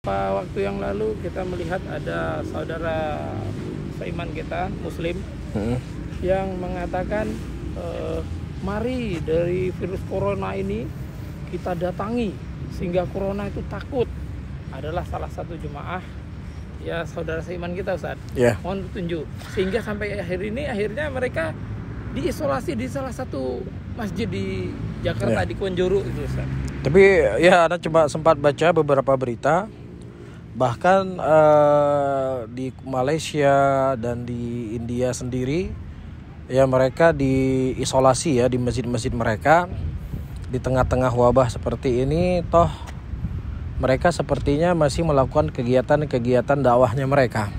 beberapa waktu yang lalu kita melihat ada saudara seiman kita Muslim yang mengatakan mari dari virus corona ini kita datangi sehingga corona itu takut. Adalah salah satu jemaah ya saudara seiman kita, Ustaz. Mohon petunjuk sehingga sampai akhirnya mereka diisolasi di salah satu masjid di Jakarta, di Konjuru itu, Ustaz. Tapi ya Anda coba sempat baca beberapa berita, bahkan di Malaysia dan di India sendiri ya mereka diisolasi ya di masjid-masjid mereka di tengah-tengah wabah seperti ini. Toh mereka sepertinya masih melakukan kegiatan-kegiatan dakwahnya mereka.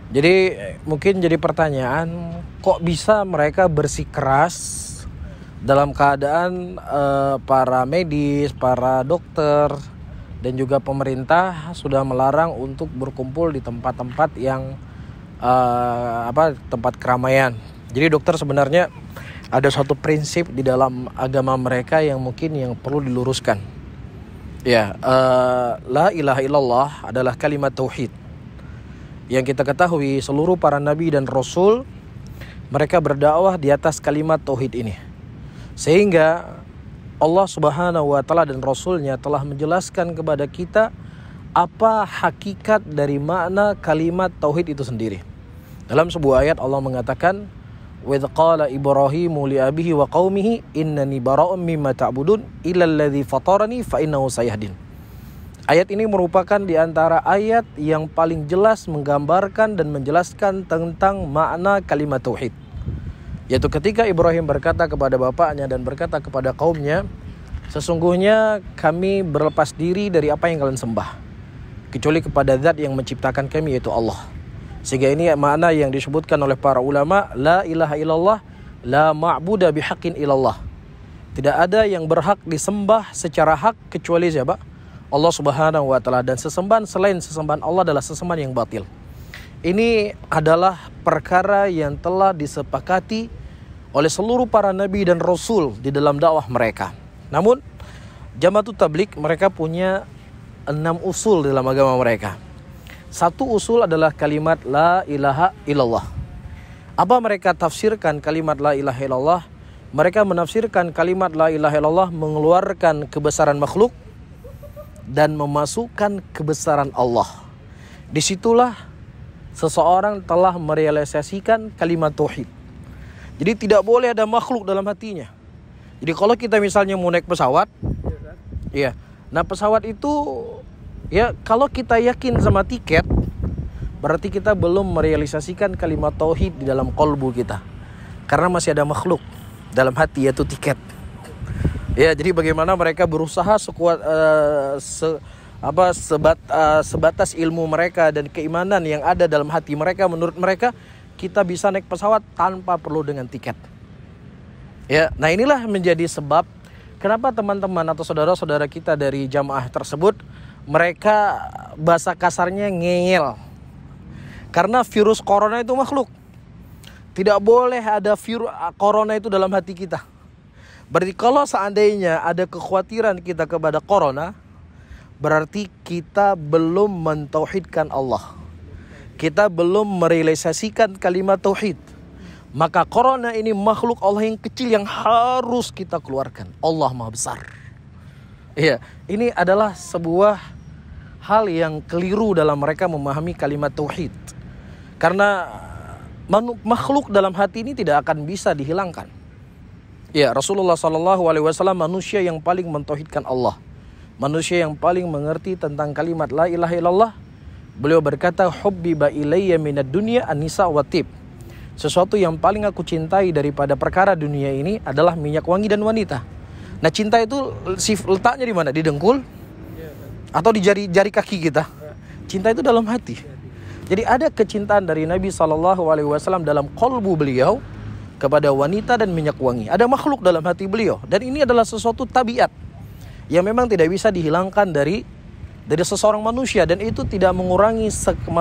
Jadi mungkin jadi pertanyaan, kok bisa mereka bersikeras dalam keadaan para medis, para dokter dan juga pemerintah sudah melarang untuk berkumpul di tempat-tempat yang tempat keramaian. Jadi dokter sebenarnya ada suatu prinsip di dalam agama mereka yang mungkin yang perlu diluruskan. La ilaha illallah adalah kalimat tauhid. Yang kita ketahui seluruh para nabi dan rasul mereka berdakwah di atas kalimat tauhid ini. Sehingga Allah Subhanahu wa taala dan rasulnya telah menjelaskan kepada kita apa hakikat dari makna kalimat tauhid itu sendiri. Dalam sebuah ayat Allah mengatakan, "Wa idz qala Ibrahimu li abihi wa qaumihi innani bara'un mimma ta'budun illa alladzi fatarani fa innahu sayahdin." Ayat ini merupakan di antara ayat yang paling jelas menggambarkan dan menjelaskan tentang makna kalimat tauhid. Yaitu ketika Ibrahim berkata kepada bapaknya dan berkata kepada kaumnya, sesungguhnya kami berlepas diri dari apa yang kalian sembah, kecuali kepada zat yang menciptakan kami yaitu Allah. Sehingga ini makna yang disebutkan oleh para ulama, la ilaha illallah, la ma'buda bihaqqin illallah. Tidak ada yang berhak disembah secara hak kecuali siapa? Allah Subhanahu wa taala, dan sesembahan selain sesembahan Allah adalah sesembahan yang batil. Ini adalah perkara yang telah disepakati oleh seluruh para nabi dan rasul di dalam dakwah mereka. Namun Jamaatut Tabligh mereka punya 6 usul dalam agama mereka. Satu usul adalah kalimat la ilaha illallah. Apa mereka tafsirkan kalimat la ilaha illallah? Mereka menafsirkan kalimat la ilaha illallah mengeluarkan kebesaran makhluk dan memasukkan kebesaran Allah. Disitulah seseorang telah merealisasikan kalimat tauhid. Jadi tidak boleh ada makhluk dalam hatinya. Jadi kalau kita misalnya mau naik pesawat, nah pesawat itu ya kalau kita yakin sama tiket, berarti kita belum merealisasikan kalimat tauhid di dalam qalbu kita. Karena masih ada makhluk dalam hati yaitu tiket. Ya, jadi bagaimana mereka berusaha sekuat sebatas ilmu mereka dan keimanan yang ada dalam hati mereka, menurut mereka kita bisa naik pesawat tanpa perlu dengan tiket. Ya, nah inilah menjadi sebab kenapa teman-teman atau saudara-saudara kita dari jamaah tersebut mereka bahasa kasarnya ngeyel. Karena virus corona itu makhluk. Tidak boleh ada virus corona itu dalam hati kita. Berarti kalau seandainya ada kekhawatiran kita kepada corona, berarti kita belum mentauhidkan Allah. Kita belum merealisasikan kalimat tauhid. Maka corona ini makhluk Allah yang kecil yang harus kita keluarkan. Allah Maha Besar. Iya, ini adalah sebuah hal yang keliru dalam mereka memahami kalimat tauhid. Karena makhluk dalam hati ini tidak akan bisa dihilangkan. Ya, Rasulullah SAW manusia yang paling mentauhidkan Allah, manusia yang paling mengerti tentang kalimat la ilaha illallah. Beliau berkata, hubbiba ilayya minad dunya an-nisa wa tib. Sesuatu yang paling aku cintai daripada perkara dunia ini adalah minyak wangi dan wanita. Nah, cinta itu letaknya di mana? Di dengkul atau di jari kaki kita? Cinta itu dalam hati. Jadi ada kecintaan dari Nabi SAW dalam qalbu beliau kepada wanita dan minyak wangi. Ada makhluk dalam hati beliau. Dan ini adalah sesuatu tabiat yang memang tidak bisa dihilangkan dari seseorang manusia. Dan itu tidak mengurangi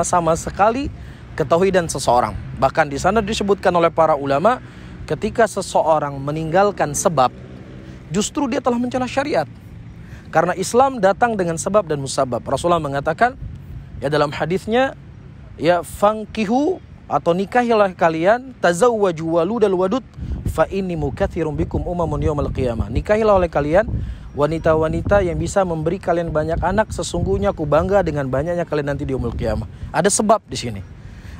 sama sekali ketauhidan seseorang. Bahkan di sana disebutkan oleh para ulama, ketika seseorang meninggalkan sebab, justru dia telah mencela syariat. Karena Islam datang dengan sebab dan musabab. Rasulullah mengatakan ya dalam hadisnya, ya fankihu atau nikahilah kalian, tazawwaju waludal wadud fa inni mukatsirum bikum umamun yaumil qiyamah. Nikahilah oleh kalian wanita-wanita yang bisa memberi kalian banyak anak, sesungguhnya aku bangga dengan banyaknya kalian nanti di yaumil qiyamah. Ada sebab di sini.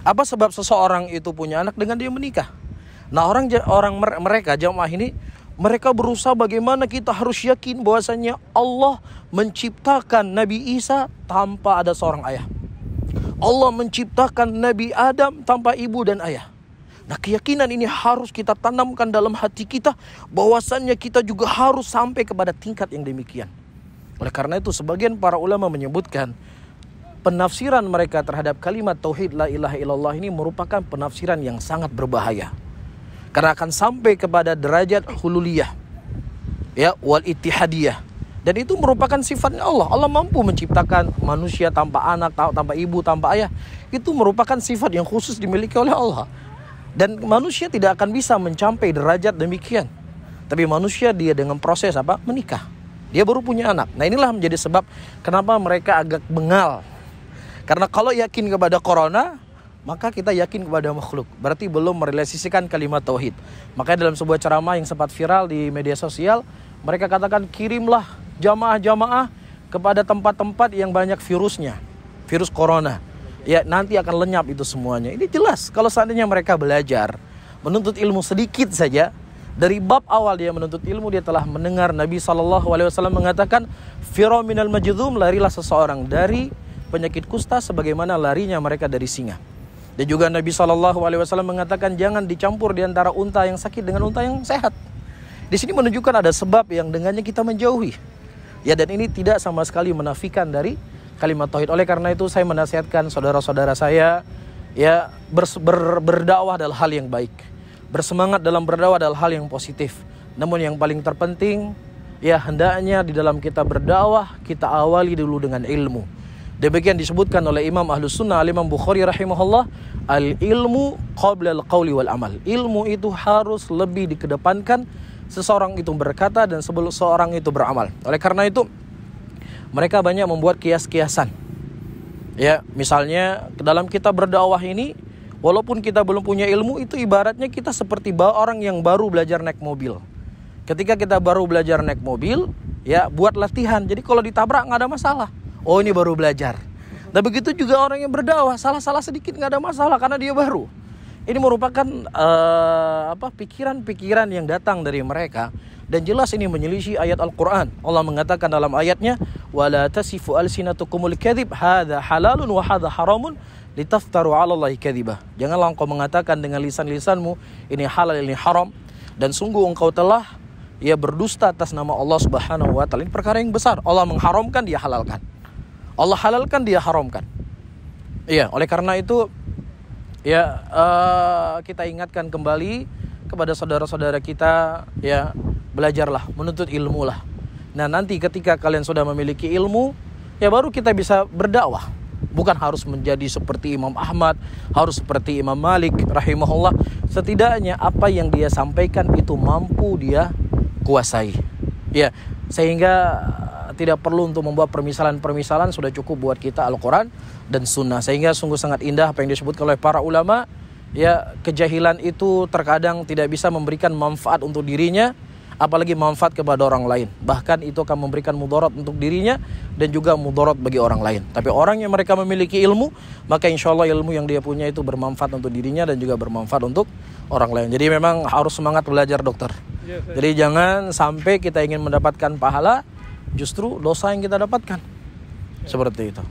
Apa sebab seseorang itu punya anak dengan dia menikah? Nah, mereka jamaah ini, mereka berusaha bagaimana kita harus yakin bahwasanya Allah menciptakan Nabi Isa tanpa ada seorang ayah. Allah menciptakan Nabi Adam tanpa ibu dan ayah. Nah, keyakinan ini harus kita tanamkan dalam hati kita, bahwasannya kita juga harus sampai kepada tingkat yang demikian. Oleh karena itu, sebagian para ulama menyebutkan penafsiran mereka terhadap kalimat tauhid la ilaha illallah ini merupakan penafsiran yang sangat berbahaya. Karena akan sampai kepada derajat hululiyah, ya, wal ittihadiyah. Dan itu merupakan sifatnya Allah. Allah mampu menciptakan manusia tanpa anak, tanpa ibu, tanpa ayah. Itu merupakan sifat yang khusus dimiliki oleh Allah. Dan manusia tidak akan bisa mencapai derajat demikian. Tapi manusia dia dengan proses apa? Menikah. Dia baru punya anak. Nah, inilah menjadi sebab kenapa mereka agak bengal. Karena kalau yakin kepada corona, maka kita yakin kepada makhluk. Berarti belum merealisasikan kalimat tauhid. Makanya dalam sebuah ceramah yang sempat viral di media sosial, mereka katakan kirimlah jamaah-jamaah kepada tempat-tempat yang banyak virusnya, virus corona. Ya, nanti akan lenyap itu semuanya. Ini jelas kalau seandainya mereka belajar menuntut ilmu sedikit saja, dari bab awal dia menuntut ilmu, dia telah mendengar Nabi SAW mengatakan, "Fira minal majdhum," larilah seseorang dari penyakit kusta sebagaimana larinya mereka dari singa. Dan juga Nabi SAW mengatakan jangan dicampur di antara unta yang sakit dengan unta yang sehat. Di sini menunjukkan ada sebab yang dengannya kita menjauhi. Ya, dan ini tidak sama sekali menafikan dari kalimat tauhid. Oleh karena itu saya menasihatkan saudara-saudara saya, ya, berdakwah adalah hal yang baik. Bersemangat dalam berdakwah adalah hal yang positif. Namun yang paling terpenting, ya, hendaknya di dalam kita berdakwah kita awali dulu dengan ilmu. Demikian disebutkan oleh Imam Ahlus Sunnah Imam Bukhari rahimahullah, al-ilmu qabla al-qawli wal amal. Ilmu itu harus lebih dikedepankan seseorang itu berkata dan sebelum seorang itu beramal. Oleh karena itu mereka banyak membuat kias-kiasan. Ya, misalnya dalam kita berdakwah ini, walaupun kita belum punya ilmu, itu ibaratnya kita seperti orang yang baru belajar naik mobil. Ketika kita baru belajar naik mobil, ya, buat latihan. Jadi kalau ditabrak nggak ada masalah. Oh, ini baru belajar. Dan begitu juga orang yang berdakwah, salah-salah sedikit nggak ada masalah karena dia baru. Ini merupakan pikiran-pikiran yang datang dari mereka. Dan jelas ini menyelisih ayat Al-Quran. Allah mengatakan dalam ayatnya, وَلَا تَسِفُ أَلْسِنَتُكُمُ الْكَذِبِ هَذَا حَلَالٌ وَهَذَا حَرَامٌ لِتَفْتَرُوا عَلَى اللَّهِ كَذِبًا. Janganlah engkau mengatakan dengan lisan-lisanmu, ini halal, ini haram. Dan sungguh engkau telah berdusta atas nama Allah Subhanahu wa Ta'ala. Ini perkara yang besar. Allah mengharamkan, dia halalkan. Allah halalkan, dia haramkan. Iya, oleh karena itu, ya, kita ingatkan kembali kepada saudara-saudara kita, ya, belajarlah, menuntut ilmu lah. Nah, nanti ketika kalian sudah memiliki ilmu, ya, baru kita bisa berdakwah. Bukan harus menjadi seperti Imam Ahmad, harus seperti Imam Malik rahimahullah. Setidaknya apa yang dia sampaikan itu mampu dia kuasai. Ya, sehingga tidak perlu untuk membuat permisalan-permisalan, sudah cukup buat kita Al-Quran dan Sunnah. Sehingga sungguh sangat indah apa yang disebutkan oleh para ulama. Ya, kejahilan itu terkadang tidak bisa memberikan manfaat untuk dirinya, apalagi manfaat kepada orang lain. Bahkan itu akan memberikan mudarat untuk dirinya dan juga mudarat bagi orang lain. Tapi orang yang mereka memiliki ilmu, maka insya Allah ilmu yang dia punya itu bermanfaat untuk dirinya dan juga bermanfaat untuk orang lain. Jadi memang harus semangat belajar, dokter. Jadi jangan sampai kita ingin mendapatkan pahala, justru dosa yang kita dapatkan. Seperti itu.